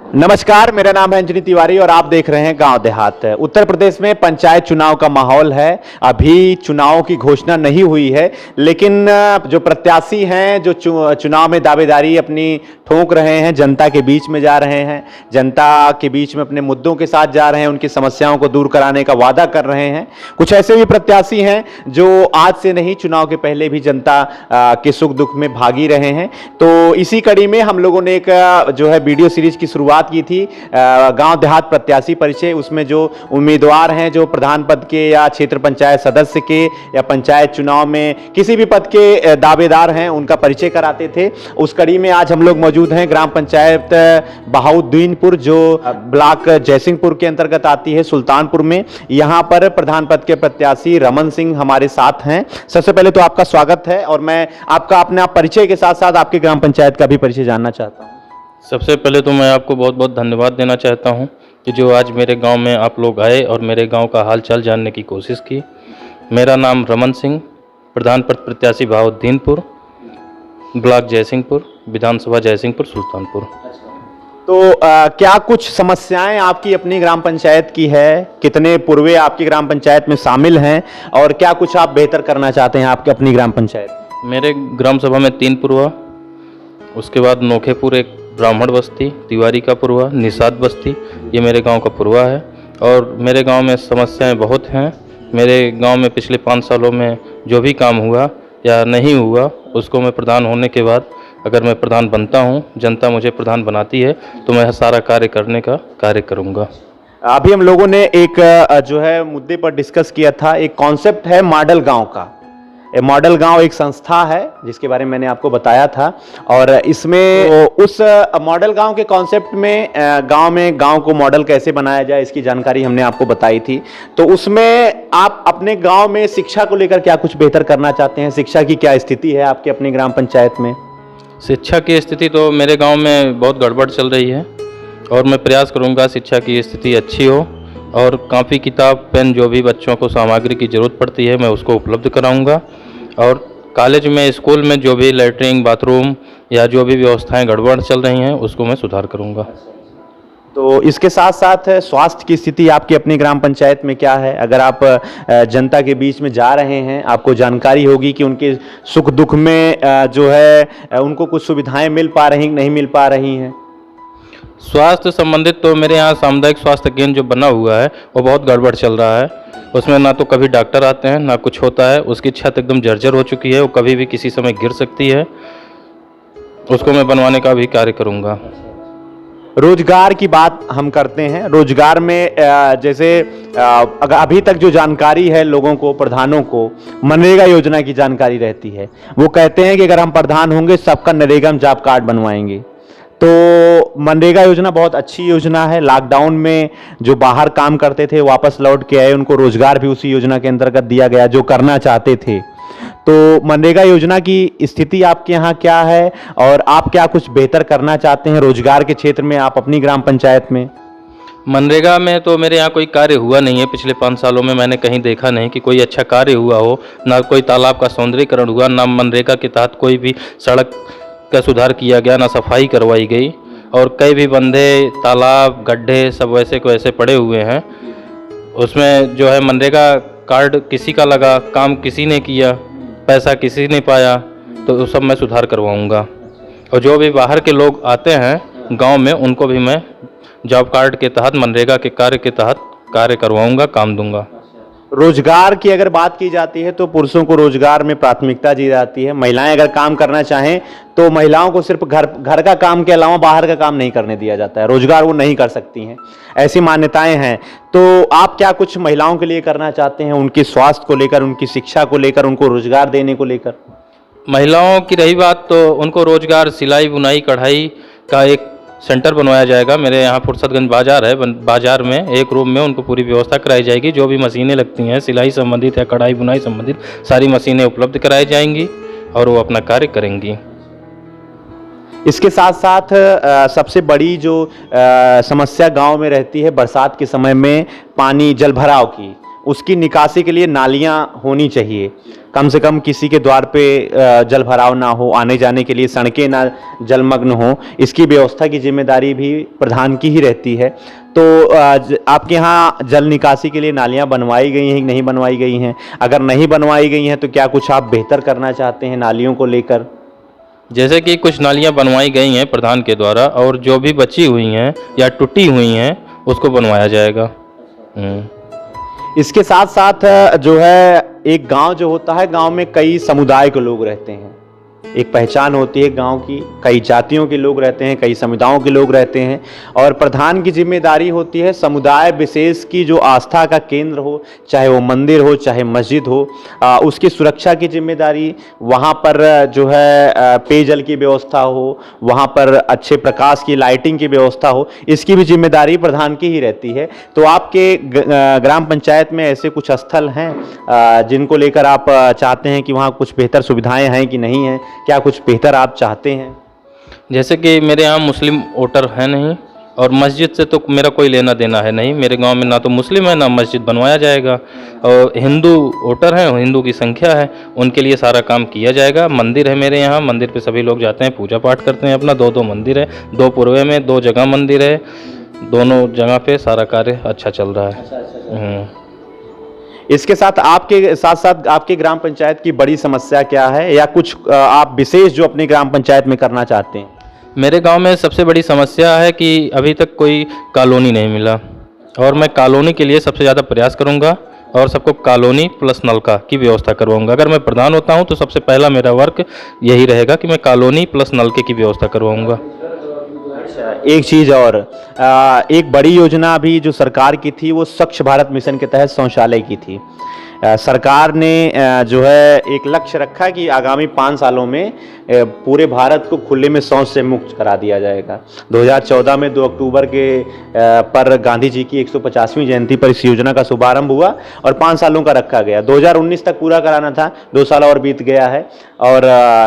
नमस्कार, मेरा नाम है अंजनी तिवारी और आप देख रहे हैं गांव देहात। उत्तर प्रदेश में पंचायत चुनाव का माहौल है। अभी चुनाव की घोषणा नहीं हुई है, लेकिन जो प्रत्याशी हैं जो चुनाव में दावेदारी अपनी ठोक रहे हैं, जनता के बीच में जा रहे हैं, जनता के बीच में अपने मुद्दों के साथ जा रहे हैं, उनकी समस्याओं को दूर कराने का वादा कर रहे हैं। कुछ ऐसे भी प्रत्याशी हैं जो आज से नहीं, चुनाव के पहले भी जनता के सुख दुख में भागी रहे हैं। तो इसी कड़ी में हम लोगों ने एक जो है वीडियो सीरीज की शुरुआत की थी, गांव देहात प्रत्याशी परिचय। उसमें जो उम्मीदवार हैं, जो प्रधान पद के या क्षेत्र पंचायत सदस्य के या पंचायत चुनाव में किसी भी पद के दावेदार हैं, उनका परिचय कराते थे। उस कड़ी में आज हम लोग मौजूद हैं ग्राम पंचायत बहाउद्दीनपुर, जो ब्लॉक जयसिंहपुर के अंतर्गत आती है, सुल्तानपुर में। यहाँ पर प्रधान पद के प्रत्याशी रमन सिंह हमारे साथ हैं। सबसे पहले तो आपका स्वागत है और मैं आपका अपना परिचय के साथ साथ आपकी ग्राम पंचायत का भी परिचय जानना चाहता हूँ। सबसे पहले तो मैं आपको बहुत बहुत धन्यवाद देना चाहता हूं कि जो आज मेरे गांव में आप लोग आए और मेरे गांव का हाल चाल जानने की कोशिश की। मेरा नाम रमन सिंह, प्रधान पद प्रत्याशी बहाउद्दीनपुर, ब्लॉक जयसिंहपुर, विधानसभा जयसिंहपुर, सुल्तानपुर। तो क्या कुछ समस्याएं आपकी अपनी ग्राम पंचायत की है? कितने पूर्वे आपकी ग्राम पंचायत में शामिल हैं और क्या कुछ आप बेहतर करना चाहते हैं आपकी अपनी ग्राम पंचायत? मेरे ग्राम सभा में 3 पुरवा, उसके बाद नोखेपुर एक ब्राह्मण बस्ती, तिवारी का पुरवा, निषाद बस्ती, ये मेरे गांव का पुरवा है। और मेरे गांव में समस्याएं बहुत हैं। मेरे गांव में पिछले 5 सालों में जो भी काम हुआ या नहीं हुआ, उसको मैं प्रधान होने के बाद, अगर मैं प्रधान बनता हूं, जनता मुझे प्रधान बनाती है, तो मैं सारा कार्य करने का कार्य करूंगा। अभी हम लोगों ने एक जो है मुद्दे पर डिस्कस किया था, एक कॉन्सेप्ट है मॉडल गांव का। मॉडल गांव एक संस्था है जिसके बारे में मैंने आपको बताया था, और इसमें उस मॉडल गांव के कॉन्सेप्ट में गांव को मॉडल कैसे बनाया जाए, इसकी जानकारी हमने आपको बताई थी। तो उसमें आप अपने गांव में शिक्षा को लेकर क्या कुछ बेहतर करना चाहते हैं? शिक्षा की क्या स्थिति है आपके अपनी ग्राम पंचायत में? शिक्षा की स्थिति तो मेरे गाँव में बहुत गड़बड़ चल रही है और मैं प्रयास करूँगा शिक्षा की स्थिति अच्छी हो, और कापी किताब पेन जो भी बच्चों को सामग्री की ज़रूरत पड़ती है मैं उसको उपलब्ध कराऊंगा। और कॉलेज में, स्कूल में जो भी लैट्रिन, बाथरूम या जो भी व्यवस्थाएं गड़बड़ चल रही हैं उसको मैं सुधार करूंगा। तो इसके साथ साथ स्वास्थ्य की स्थिति आपकी अपनी ग्राम पंचायत में क्या है? अगर आप जनता के बीच में जा रहे हैं, आपको जानकारी होगी कि उनके सुख दुख में जो है उनको कुछ सुविधाएँ मिल पा रही, नहीं मिल पा रही हैं। स्वास्थ्य संबंधित तो मेरे यहाँ सामुदायिक स्वास्थ्य केंद्र जो बना हुआ है वो बहुत गड़बड़ चल रहा है। उसमें ना तो कभी डॉक्टर आते हैं, ना कुछ होता है। उसकी छत एकदम जर्जर हो चुकी है, वो कभी भी किसी समय गिर सकती है। उसको मैं बनवाने का भी कार्य करूँगा। रोजगार की बात हम करते हैं। रोजगार में जैसे अगर अभी तक जो जानकारी है लोगों को, प्रधानों को मनरेगा योजना की जानकारी रहती है, वो कहते हैं कि अगर हम प्रधान होंगे सबका नरेगा में जॉब कार्ड बनवाएंगे। तो मनरेगा योजना बहुत अच्छी योजना है। लॉकडाउन में जो बाहर काम करते थे वापस लौट के आए, उनको रोजगार भी उसी योजना के अंतर्गत दिया गया जो करना चाहते थे। तो मनरेगा योजना की स्थिति आपके यहाँ क्या है और आप क्या कुछ बेहतर करना चाहते हैं रोजगार के क्षेत्र में आप अपनी ग्राम पंचायत में? मनरेगा में तो मेरे यहाँ कोई कार्य हुआ नहीं है। पिछले 5 सालों में मैंने कहीं देखा नहीं कि कोई अच्छा कार्य हुआ हो। ना कोई तालाब का सौंदर्यीकरण हुआ, ना मनरेगा के तहत कोई भी सड़क का सुधार किया गया, ना सफाई करवाई गई। और कई भी बंधे, तालाब, गड्ढे सब वैसे को वैसे पड़े हुए हैं। उसमें जो है मनरेगा कार्ड किसी का लगा, काम किसी ने किया, पैसा किसी ने पाया, तो सब मैं सुधार करवाऊंगा। और जो भी बाहर के लोग आते हैं गांव में, उनको भी मैं जॉब कार्ड के तहत, मनरेगा के कार्य के तहत कार्य करवाऊंगा, काम दूंगा। रोजगार की अगर बात की जाती है तो पुरुषों को रोजगार में प्राथमिकता दी जाती है। महिलाएं अगर काम करना चाहें तो महिलाओं को सिर्फ घर का काम के अलावा बाहर का काम नहीं करने दिया जाता है। रोजगार वो नहीं कर सकती हैं, ऐसी मान्यताएं हैं। तो आप क्या कुछ महिलाओं के लिए करना चाहते हैं, उनके स्वास्थ्य को लेकर, उनकी शिक्षा को लेकर, उनको रोजगार देने को लेकर? महिलाओं की रही बात तो उनको रोजगार, सिलाई, बुनाई, कढ़ाई का एक सेंटर बनवाया जाएगा। मेरे यहाँ फुर्सतगंज बाजार है, बाजार में एक रूम में उनको पूरी व्यवस्था कराई जाएगी। जो भी मशीनें लगती हैं सिलाई संबंधित या कढ़ाई बुनाई संबंधित, सारी मशीनें उपलब्ध कराई जाएंगी और वो अपना कार्य करेंगी। इसके साथ साथ सबसे बड़ी जो समस्या गांव में रहती है बरसात के समय में पानी, जल भराव की, उसकी निकासी के लिए नालियां होनी चाहिए। कम से कम किसी के द्वार पे जल भराव ना हो, आने जाने के लिए सड़कें ना जलमग्न हो, इसकी व्यवस्था की जिम्मेदारी भी प्रधान की ही रहती है। तो आपके यहाँ जल निकासी के लिए नालियां बनवाई गई हैं कि नहीं बनवाई गई हैं? अगर नहीं बनवाई गई हैं तो क्या कुछ आप बेहतर करना चाहते हैं नालियों को लेकर? जैसे कि कुछ नालियाँ बनवाई गई हैं प्रधान के द्वारा, और जो भी बची हुई हैं या टूटी हुई हैं उसको बनवाया जाएगा। इसके साथ साथ जो है एक गांव जो होता है, गांव में कई समुदाय के लोग रहते हैं, एक पहचान होती है गांव की, कई जातियों के लोग रहते हैं, कई समुदायों के लोग रहते हैं, और प्रधान की जिम्मेदारी होती है समुदाय विशेष की जो आस्था का केंद्र हो, चाहे वो मंदिर हो चाहे मस्जिद हो, उसकी सुरक्षा की जिम्मेदारी, वहाँ पर जो है पेयजल की व्यवस्था हो, वहाँ पर अच्छे प्रकाश की लाइटिंग की व्यवस्था हो, इसकी भी जिम्मेदारी प्रधान की ही रहती है। तो आपके ग्राम पंचायत में ऐसे कुछ स्थल हैं जिनको लेकर आप चाहते हैं कि वहाँ कुछ बेहतर सुविधाएं हैं कि नहीं हैं? क्या कुछ बेहतर आप चाहते हैं? जैसे कि मेरे यहाँ मुस्लिम वोटर है नहीं, और मस्जिद से तो मेरा कोई लेना देना है नहीं। मेरे गांव में ना तो मुस्लिम है ना मस्जिद बनवाया जाएगा, और हिंदू वोटर हैं, हिंदू की संख्या है, उनके लिए सारा काम किया जाएगा। मंदिर है मेरे यहाँ, मंदिर पे सभी लोग जाते हैं, पूजा पाठ करते हैं अपना। दो मंदिर है, 2 पूर्वे में, 2 जगह मंदिर है, दोनों जगह पे सारा कार्य अच्छा चल रहा है। इसके साथ साथ आपके ग्राम पंचायत की बड़ी समस्या क्या है, या कुछ आप विशेष जो अपनी ग्राम पंचायत में करना चाहते हैं? मेरे गांव में सबसे बड़ी समस्या है कि अभी तक कोई कॉलोनी नहीं मिला, और मैं कॉलोनी के लिए सबसे ज़्यादा प्रयास करूंगा, और सबको कॉलोनी प्लस नलका की व्यवस्था करवाऊंगा। अगर मैं प्रधान होता हूं तो सबसे पहला मेरा वर्क यही रहेगा कि मैं कॉलोनी प्लस नलके की व्यवस्था करवाऊंगा। एक चीज और, एक बड़ी योजना भी जो सरकार की थी वो स्वच्छ भारत मिशन के तहत शौचालय की थी। सरकार ने जो है एक लक्ष्य रखा कि आगामी 5 सालों में पूरे भारत को खुले में शौच से मुक्त करा दिया जाएगा। 2014 में 2 अक्टूबर के पर गांधी जी की 150वीं जयंती पर इस योजना का शुभारंभ हुआ, और 5 सालों का रखा गया। 2019 तक पूरा कराना था, 2 साल और बीत गया है, और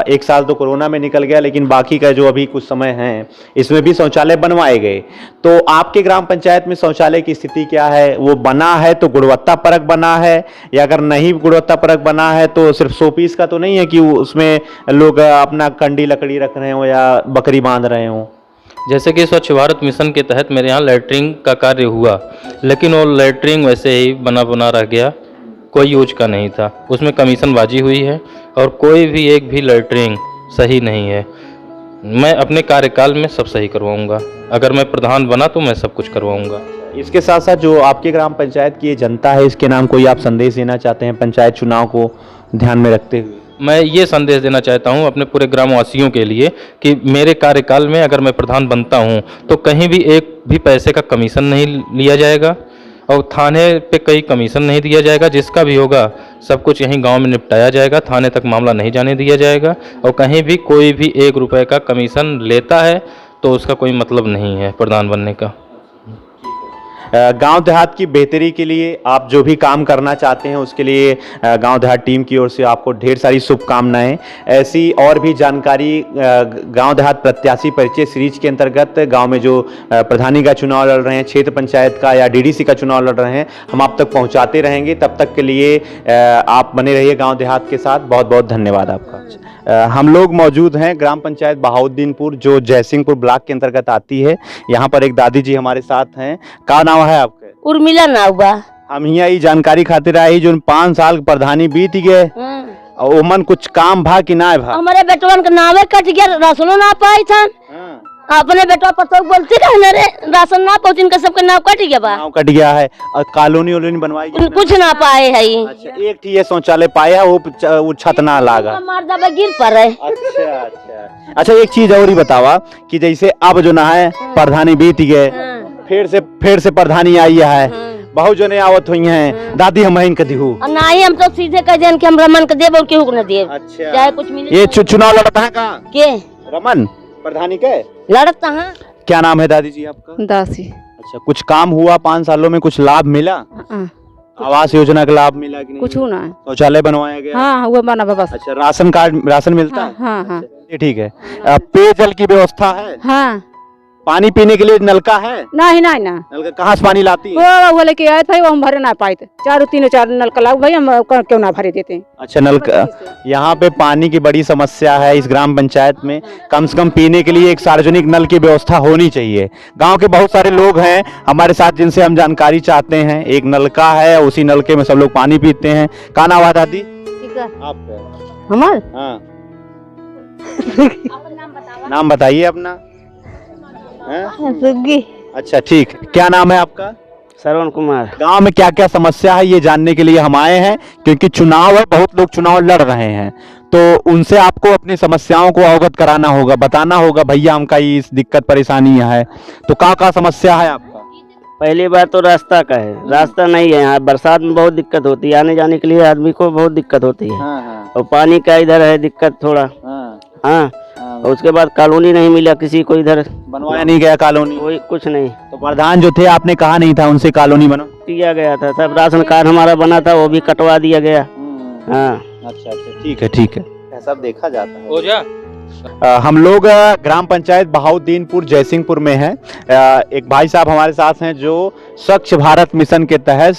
1 साल तो कोरोना में निकल गया, लेकिन बाकी का जो अभी कुछ समय है इसमें भी शौचालय बनवाए गए। तो आपके ग्राम पंचायत में शौचालय की स्थिति क्या है? वो बना है तो गुणवत्ता परक बना है, या अगर नहीं गुणवत्ता परक बना है तो सिर्फ 100 पीस का तो नहीं है कि उसमें लोग अपना कंडी लकड़ी रख रहे हो या बकरी बांध रहे हो? जैसे कि स्वच्छ भारत मिशन के तहत मेरे यहाँ लैट्रिन का कार्य हुआ, लेकिन वो लैट्रिन वैसे ही बना रह गया, कोई यूज का नहीं था। उसमें कमीशनबाजी हुई है, और कोई भी एक भी लैट्रिन सही नहीं है। मैं अपने कार्यकाल में सब सही करवाऊंगा। अगर मैं प्रधान बना तो मैं सब कुछ करवाऊंगा। इसके साथ साथ जो आपके ग्राम पंचायत की ये जनता है, इसके नाम कोई आप संदेश देना चाहते हैं पंचायत चुनाव को ध्यान में रखते हुए? मैं ये संदेश देना चाहता हूँ अपने पूरे ग्रामवासियों के लिए कि मेरे कार्यकाल में अगर मैं प्रधान बनता हूँ तो कहीं भी एक भी पैसे का कमीशन नहीं लिया जाएगा, और थाने पे कहीं कमीशन नहीं दिया जाएगा। जिसका भी होगा सब कुछ यहीं गांव में निपटाया जाएगा, थाने तक मामला नहीं जाने दिया जाएगा, और कहीं भी कोई भी 1 रुपये का कमीशन लेता है तो उसका कोई मतलब नहीं है प्रधान बनने का। गांव देहात की बेहतरी के लिए आप जो भी काम करना चाहते हैं उसके लिए गांव देहात टीम की ओर से आपको ढेर सारी शुभकामनाएं। ऐसी और भी जानकारी गांव देहात प्रत्याशी परिचय सीरीज के अंतर्गत गांव में जो प्रधानी का चुनाव लड़ रहे हैं, क्षेत्र पंचायत का या डीडीसी का चुनाव लड़ रहे हैं, हम आप तक पहुंचाते रहेंगे। तब तक के लिए आप बने रहिए गाँव देहात के साथ। बहुत बहुत धन्यवाद आपका। हम लोग मौजूद हैं ग्राम पंचायत बहाउद्दीनपुर जो जयसिंहपुर ब्लॉक के अंतर्गत आती है। यहाँ पर एक दादी जी हमारे साथ हैं। का नाम है आपके? उर्मिला नाव बा। हम यहाँ जानकारी खातिर आई जो 5 साल प्रधानी बीत गए, ओमन कुछ काम भा कि ना भा? हमारे बेटवन का नावे कट गया, राशनो ना पाई था। अपने बेटवा पतो बोलते रहने रे, राशन ना पहुंची, इनका सबका नाव कट गया बा। नाव कट गया है, और कॉलोनी वोलोनी बनवाई कुछ ना पाए है। अच्छा, एक ठीक है शौचालय पाया, वो छत ना लागा, मार दबा गिर पड़े। अच्छा एक चीज और ही बतावा कि जैसे अब जो ना है प्रधानी बीत गए, फिर से प्रधानी आई है, बहुत जने आवत हुई हैं, दादी हम इनके दिहू नहीं, हम तो सीधे कह दें कि हम रमन के देव और केहू को न देव। अच्छा, चाहे कुछ मिले। ये चुनाव लड़ता है कहाँ के? रमन प्रधानी के लड़ता है। क्या नाम है दादी जी आपका? दासी। अच्छा, कुछ काम हुआ 5 सालों में? कुछ लाभ मिला? आवास योजना का लाभ मिला कि नहीं? कुछ ना। शौचालय बनवाया गया? हाँ हुआ बना बस। अच्छा, राशन मिलता है? हाँ हाँ। ठीक है। पेयजल की व्यवस्था है? हाँ। पानी पीने के लिए नलका है? नहीं नहीं ना नलका कहाँ से पानी लाती है? वो लेके आए थे, वो हम भरे ना पाए थे। चार नलका लाओ भाई, हम क्यों ना भरे देते हैं। अच्छा, नलका यहाँ पे पानी की बड़ी समस्या है इस ग्राम पंचायत में। कम से कम पीने के लिए एक सार्वजनिक नल की व्यवस्था होनी चाहिए। गांव के बहुत सारे लोग हैं हमारे साथ जिनसे हम जानकारी चाहते हैं। एक नलका है, उसी नलके में सब लोग पानी पीते हैं। कहाँ नाम है दादी आपका? हमार हाँ नाम बताइए अपना। अच्छा ठीक, क्या नाम है आपका? श्रवण कुमार। गांव में क्या क्या समस्या है ये जानने के लिए हम आए हैं, क्योंकि चुनाव है, बहुत लोग चुनाव लड़ रहे हैं, तो उनसे आपको अपनी समस्याओं को अवगत कराना होगा, बताना होगा भैया हमका ये दिक्कत परेशानी है। तो क्या समस्या है आपका? पहली बात तो रास्ता का है, रास्ता नहीं है यहाँ। बरसात में बहुत दिक्कत होती है, आने जाने के लिए आदमी को बहुत दिक्कत होती है। और पानी का इधर है दिक्कत थोड़ा। हाँ, और उसके बाद कॉलोनी नहीं मिला किसी को, इधर बनवाया नहीं गया कॉलोनी? कोई कुछ नहीं। तो प्रधान जो थे आपने कहा नहीं था उनसे कॉलोनी बनो? किया गया था, सब राशन कार्ड हमारा बना था वो भी कटवा दिया गया। हाँ अच्छा, ठीक है ठीक है, सब देखा जाता है। हो जा। हम लोग ग्राम पंचायत बहाउद्दीनपुर जयसिंहपुर में हैं। एक भाई साहब हमारे साथ हैं जो स्वच्छ भारत मिशन के तहत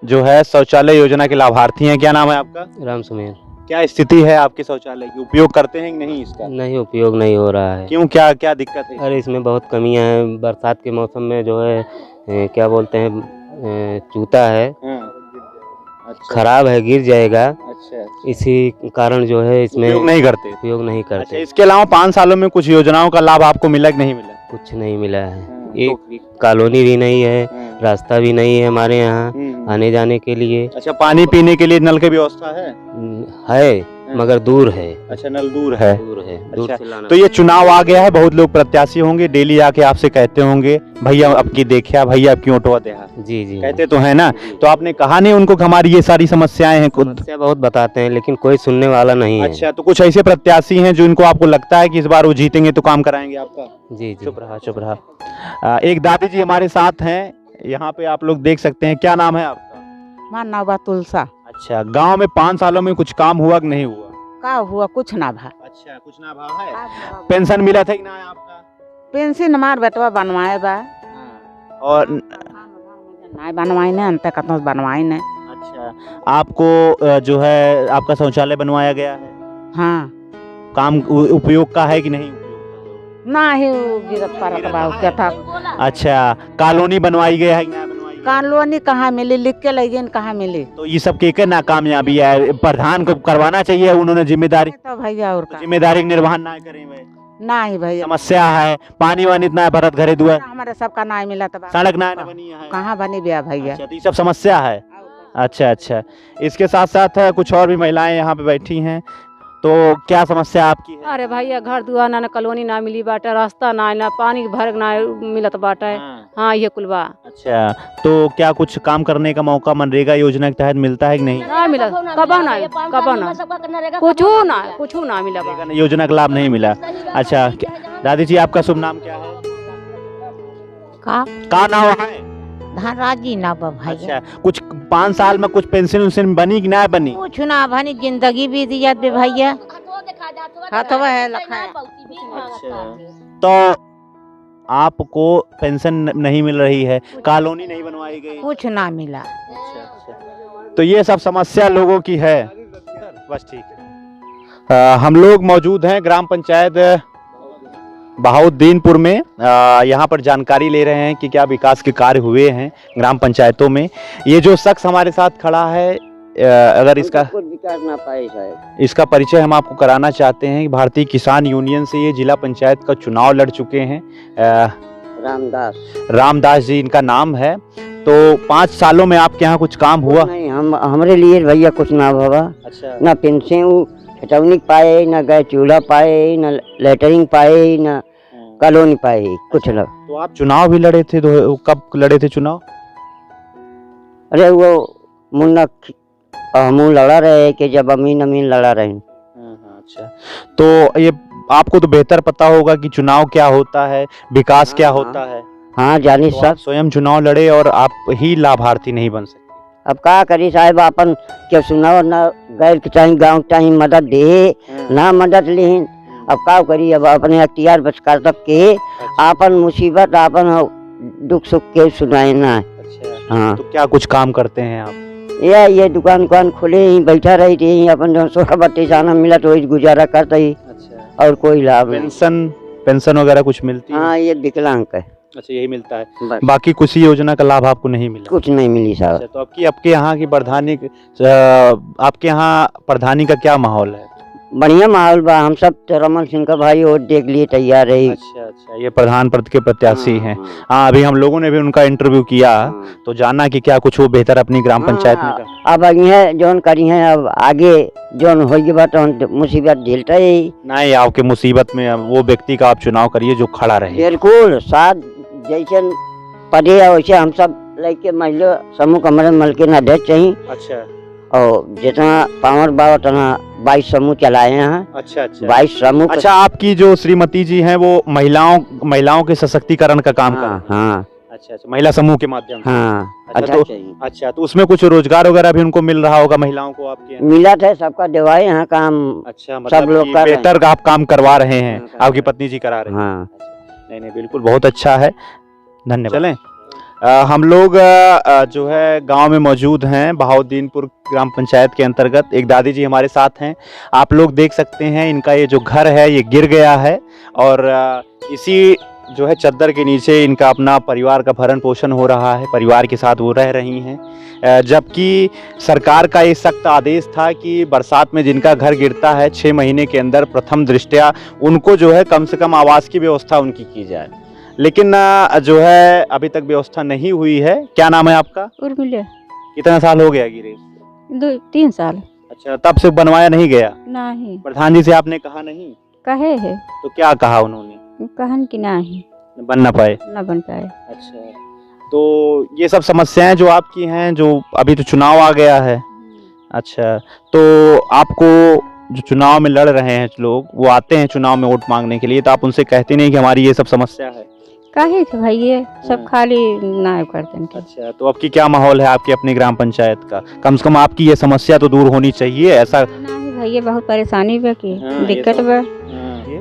जो है शौचालय योजना के लाभार्थी हैं। क्या नाम है आपका? राम सुमेर। क्या स्थिति है आपके शौचालय की? उपयोग करते हैं कि नहीं इसका? नहीं, उपयोग नहीं हो रहा है। क्यों, क्या क्या दिक्कत है? अरे इसमें बहुत कमियां हैं। बरसात के मौसम में जो है क्या बोलते हैं, चूता है, अच्छा, खराब है, गिर जाएगा। अच्छा, इसी कारण जो है इसमें उपयोग नहीं करते। उपयोग नहीं अच्छा, करते। इसके अलावा 5 सालों में कुछ योजनाओं का लाभ आपको मिला कि नहीं मिला? कुछ नहीं मिला है। एक कॉलोनी भी नहीं है, रास्ता भी नहीं है हमारे यहाँ आने जाने के लिए। अच्छा, पानी पीने के लिए नल की व्यवस्था है मगर दूर है। अच्छा, नल दूर है। दूर अच्छा, से लाना। तो ये चुनाव आ गया है, बहुत लोग प्रत्याशी होंगे, डेली आके आपसे कहते होंगे भैया अब की देखिया, भैया अब की ओटवा देहा, जी जी कहते तो है ना? तो आपने कहा नहीं उनको कि हमारी ये सारी समस्याएं हैं? खुद समस्या बहुत बताते हैं लेकिन कोई सुनने वाला नहीं है। अच्छा, तो कुछ ऐसे प्रत्याशी हैं जो इनको आपको लगता है कि इस बार वो जीतेंगे तो काम कराएंगे आपका? जी जी। चुप रहा। एक दादी जी हमारे साथ हैं, यहाँ पे आप लोग देख सकते हैं। क्या नाम है आपका? मां नावा तुलसा। अच्छा, गांव में 5 सालों में कुछ काम हुआ कि नहीं हुआ? का हुआ कुछ ना भा। अच्छा, कुछ ना भाव है। पेंशन मिला था कि ना आपका? पेंशन हमार बेटवा बनवाए बा और नहीं बनवाई ने अंत कत बनवाई ने। अच्छा, आपको जो है आपका शौचालय बनवाया गया है? हाँ, काम उपयोग का है कि नहीं? ना ही गिरत परत बा क्या था। अच्छा, कॉलोनी बनवाई गया है कि ना बनवाई गया? कॉलोनी कहाँ मिली, लिख के लगे कहाँ मिली। तो ये सब के नाकामयाबी है, प्रधान को करवाना चाहिए, उन्होंने जिम्मेदारी, तो भैया और का जिम्मेदारी का निर्वहन ना करें वे। ना ही भैया, समस्या है, पानी वानी इतना है, भरत घरे दुआ, हमारे सबका ना मिला तो सड़क ना बनी है, कहाँ बनी बिया भैया। अच्छा, तो ये सब समस्या है। अच्छा, इसके साथ साथ कुछ और भी महिलाएं यहाँ पे बैठी हैं, तो क्या समस्या आपकी है? अरे भैया घर दुआ ना कॉलोनी ना मिली बाटे, रास्ता ना पानी भर ना मिलत बाटे। हाँ ये कुल बा। अच्छा, तो क्या कुछ काम करने का मौका मनरेगा योजना के तहत मिलता है कि नहीं? ना मिला, कब ना कुछ ना मिला बा। योजना का लाभ नहीं मिला। अच्छा, दादी जी आपका शुभ नाम क्या है? का नाम है? धनराजी ना भाई। अच्छा, कुछ 5 साल में कुछ पेंशन उनशन बनी कि ना बनी? कुछ ना बनी, जिंदगी बीत जात बे भैया। हाथवा है लखा। अच्छा, तो आपको पेंशन नहीं मिल रही है, कॉलोनी नहीं बनवाई गई? कुछ ना मिला। अच्छा, तो ये सब समस्या लोगों की है। बस ठीक है। हम लोग मौजूद हैं ग्राम पंचायत बहाउद्दीनपुर में। यहाँ पर जानकारी ले रहे हैं कि क्या विकास के कार्य हुए हैं ग्राम पंचायतों में। ये जो शख्स हमारे साथ खड़ा है, अगर इसका विकास ना पाए शायद, इसका परिचय हम आपको कराना चाहते हैं। भारतीय किसान यूनियन से ये जिला पंचायत का चुनाव लड़ चुके हैं। रामदास जी इनका नाम है। तो 5 सालों में आपके यहाँ कुछ काम हुआ? नहीं, हम हमारे लिए भैया कुछ ना हुआ। अच्छा, ना पेंशन छटवनी पाए, ना गैस चूल्हा पाए, ना लेटरिंग पाए, ना कॉलोनी पाए, कुछ ना। तो आप चुनाव भी लड़े थे, तो कब लड़े थे चुनाव? अरे वो मुन्ना हम लड़ा रहे कि जब अमीन लड़ा रहे। अच्छा, तो ये आपको तो बेहतर पता होगा कि चुनाव क्या होता है, विकास क्या होता है। हाँ जानी तो सब। आप स्वयं चुनाव लड़े और आप ही लाभार्थी नहीं बन सकते। अब का करी साहब, अपन क्या सुनाओ ना, गैर के चाहिए, गाँव चाहिए मदद दे, ना मदद लें। अब का करी, अब अपने अख्तियार बस कर तब के आपन मुसीबत आपन दुख सुख के सुनाए ना। अच्छा, हाँ तो क्या कुछ काम करते हैं आप? ये दुकान खुले ही बैठा रही थी, अपन जो सोलह बत्ती जाना मिला तो वही गुजारा करता ही। अच्छा, और कोई लाभ नहीं। पेंशन वगैरह कुछ मिलती है? हाँ ये विकलांग है। अच्छा, यही मिलता है, बस। बाकी किसी योजना का लाभ आपको नहीं मिला? कुछ नहीं मिली साहब। अच्छा, तो आपके यहाँ की आपके यहाँ प्रधानी का क्या माहौल है? बढ़िया माहौल बा, हम सब तो रमन सिंह का भाई वोट देख लिए तैयार है। अच्छा अच्छा, ये प्रधान पद के प्रत्याशी हैं। हाँ, हाँ, अभी हम लोगों ने भी उनका इंटरव्यू किया तो जाना कि क्या कुछ वो बेहतर अपनी ग्राम पंचायत में कर। अब ये जोन करी है, अब आगे जोन होगी बात मुसीबत झेलता ही नहीं, आपके मुसीबत में अब वो व्यक्ति का आप चुनाव करिए जो खड़ा रहे। बिल्कुल साथ जैसे पढ़े वैसे हम सब लेके महिला समूह कमरे मल के न देख चाहिए। अच्छा और जितना पावर बा उतना 22 समूह चलाए हैं। अच्छा अच्छा, 22 समूह। अच्छा, आपकी जो श्रीमती जी हैं वो महिलाओं के सशक्तिकरण का काम हाँ, कर। हाँ अच्छा अच्छा, महिला समूह के माध्यम से। हाँ अच्छा, अच्छा अच्छा, तो उसमें कुछ रोजगार वगैरह भी उनको मिल रहा होगा महिलाओं को आपके यहाँ? मिला था सबका दवाई यहाँ काम। अच्छा, सब मतलब लोग कि कर रहे हैं। बेहतर का आप काम करवा रहे हैं, हाँ, आपकी पत्नी जी करा रहे हैं। हाँ नहीं नहीं, बिल्कुल बहुत अच्छा है, धन्यवाद। चलें, हम लोग जो है गांव में मौजूद हैं, बहाउद्दीनपुर ग्राम पंचायत के अंतर्गत। एक दादी जी हमारे साथ हैं, आप लोग देख सकते हैं इनका ये जो घर है ये गिर गया है और इसी जो है चद्दर के नीचे इनका अपना परिवार का भरण पोषण हो रहा है, परिवार के साथ वो रह रही हैं। जबकि सरकार का ये सख्त आदेश था कि बरसात में जिनका घर गिरता है 6 महीने के अंदर प्रथम दृष्टया उनको जो है कम से कम आवास की व्यवस्था उनकी की जाए, लेकिन जो है अभी तक व्यवस्था नहीं हुई है। क्या नाम है आपका? उर्मिला। कितना साल हो गया गिरे? 2-3 साल। अच्छा, तब से बनवाया नहीं गया? नहीं प्रधान जी से आपने कहा नहीं? कहे है, तो क्या कहा उन्होंने? कहन की नहीं बन ना पाए? न बन पाए। अच्छा, तो ये सब समस्याएं जो आपकी हैं, जो अभी तो चुनाव आ गया है। अच्छा, तो आपको जो चुनाव में लड़ रहे हैं लोग, वो आते हैं चुनाव में वोट मांगने के लिए, तो आप उनसे कहते नहीं कि हमारी ये सब समस्या है? कहे थे भाई ये सब खाली ना करते हैं। अच्छा, तो आपकी क्या माहौल है आपकी अपनी ग्राम पंचायत का? कम से कम आपकी ये समस्या तो दूर होनी चाहिए, ऐसा नहीं भाई ये बहुत परेशानी बा की हाँ, दिक्कत बा।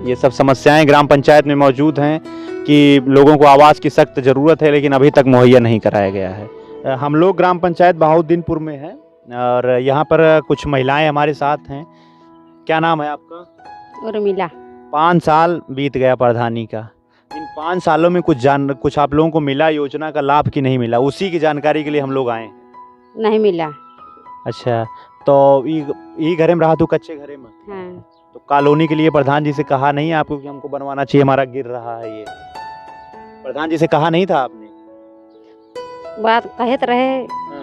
ये सब समस्याएं ग्राम पंचायत में मौजूद हैं कि लोगों को आवास की सख्त ज़रूरत है, लेकिन अभी तक मुहैया नहीं कराया गया है। हम लोग ग्राम पंचायत बहाउद्दीनपुर में हैं और यहाँ पर कुछ महिलाएं हमारे साथ हैं। क्या नाम है आपका? उर्मिला। 5 साल बीत गया प्रधानी का, इन 5 सालों में कुछ आप लोगों को मिला योजना का लाभ कि नहीं मिला? उसी की जानकारी के लिए हम लोग आए हैं। नहीं मिला। अच्छा, तो ई घरे में रहा तू कच्चे घरे में? हाँ। तो कॉलोनी के लिए प्रधान जी से कहा नहीं आपको कि हमको बनवाना चाहिए, हमारा गिर रहा है ये? प्रधान जी से कहा नहीं था आपने? बात कहत रहे,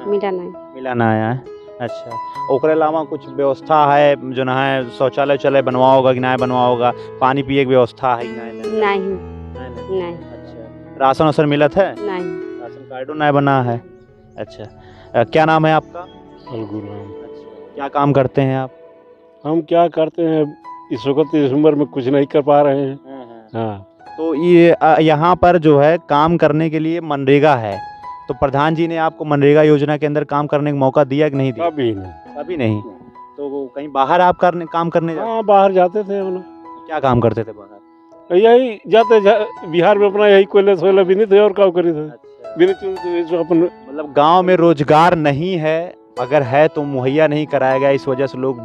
मिला नहीं। मिला ना आया है। अच्छा, ओकरे अलावा कुछ व्यवस्था है जो ना है, शौचालय चले बनवा होगा कि ना बनवा होगा, पानी पिए की व्यवस्था है कि नहीं नहीं। अच्छा, राशन वासन मिलत है? नहीं। राशन कार्डो ना बना है? अच्छा, क्या नाम है आपका? अलगुराम। अच्छा, क्या काम करते हैं आप? हम क्या करते हैं, इस वक्त इस उम्र में कुछ नहीं कर पा रहे हैं। हाँ, तो ये यहाँ पर जो है काम करने के लिए मनरेगा है, तो प्रधान जी ने आपको मनरेगा योजना के अंदर काम करने का मौका दिया कि नहीं दिया? कभी नहीं। कभी नहीं। तो वो कहीं बाहर आप काम करने जाते? हाँ, बाहर जाते थे हम लोग। क्या काम करते थे बाहर? यही बिहार में अपना यही कोयले सोयला बिनी थे और क्या करी थे। अच्छा, मतलब गांव में रोजगार नहीं है, अगर है तो मुहैया नहीं कराया गया, इस वजह से लोग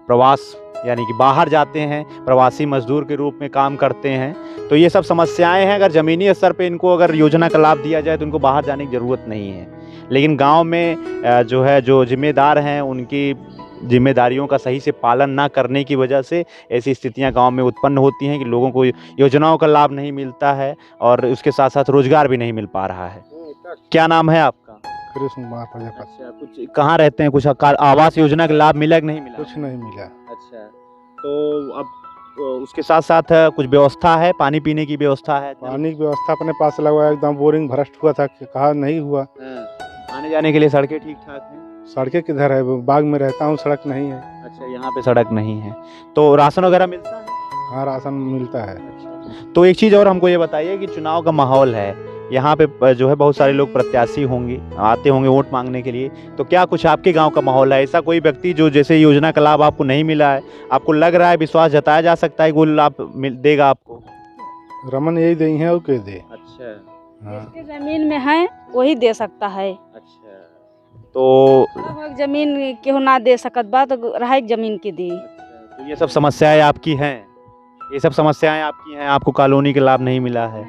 प्रवास यानी कि बाहर जाते हैं, प्रवासी मजदूर के रूप में काम करते हैं। तो ये सब समस्याएं हैं, अगर ज़मीनी स्तर पे इनको अगर योजना का लाभ दिया जाए तो इनको बाहर जाने की ज़रूरत नहीं है। लेकिन गांव में जो है जो जिम्मेदार हैं उनकी जिम्मेदारियों का सही से पालन ना करने की वजह से ऐसी स्थितियां गांव में उत्पन्न होती हैं कि लोगों को योजनाओं का लाभ नहीं मिलता है और उसके साथ साथ रोजगार भी नहीं मिल पा रहा है। क्या नाम है आपका? कृष्ण कुमार प्रजापति। अच्छा, कुछ कहाँ रहते हैं? कुछ आवास योजना का लाभ मिला कि नहीं मिला? कुछ नहीं मिला। अच्छा, तो अब उसके साथ साथ कुछ व्यवस्था है, पानी पीने की व्यवस्था है? पानी की व्यवस्था अपने पास लगवाया, एकदम बोरिंग भ्रष्ट हुआ था, कहा नहीं हुआ। आने जाने के लिए सड़कें ठीक ठाक हैं? सड़कें किधर है, बाग में रहता हूँ, सड़क नहीं है। अच्छा, यहाँ पे सड़क नहीं है। तो राशन वगैरह मिलता है? हाँ, राशन मिलता है। अच्छा, तो एक चीज़ और हमको ये बताइए कि चुनाव का माहौल है, यहाँ पे जो है बहुत सारे लोग प्रत्याशी होंगे, आते होंगे वोट मांगने के लिए। तो क्या कुछ आपके गांव का माहौल है? ऐसा कोई व्यक्ति जो जैसे योजना का लाभ आपको नहीं मिला है, आपको लग रहा है, विश्वास जताया जा सकता है कि वो लाभ देगा आपको? रमन यही दे है और के दे। अच्छा। हाँ। जिसके जमीन में है वही दे सकता है। अच्छा, तो जमीन केहू ना दे सकत बा तो रहा जमीन के दी। तो ये सब समस्याएं आपकी हैं, ये सब समस्याएं आपकी हैं, आपको कॉलोनी का लाभ नहीं मिला है।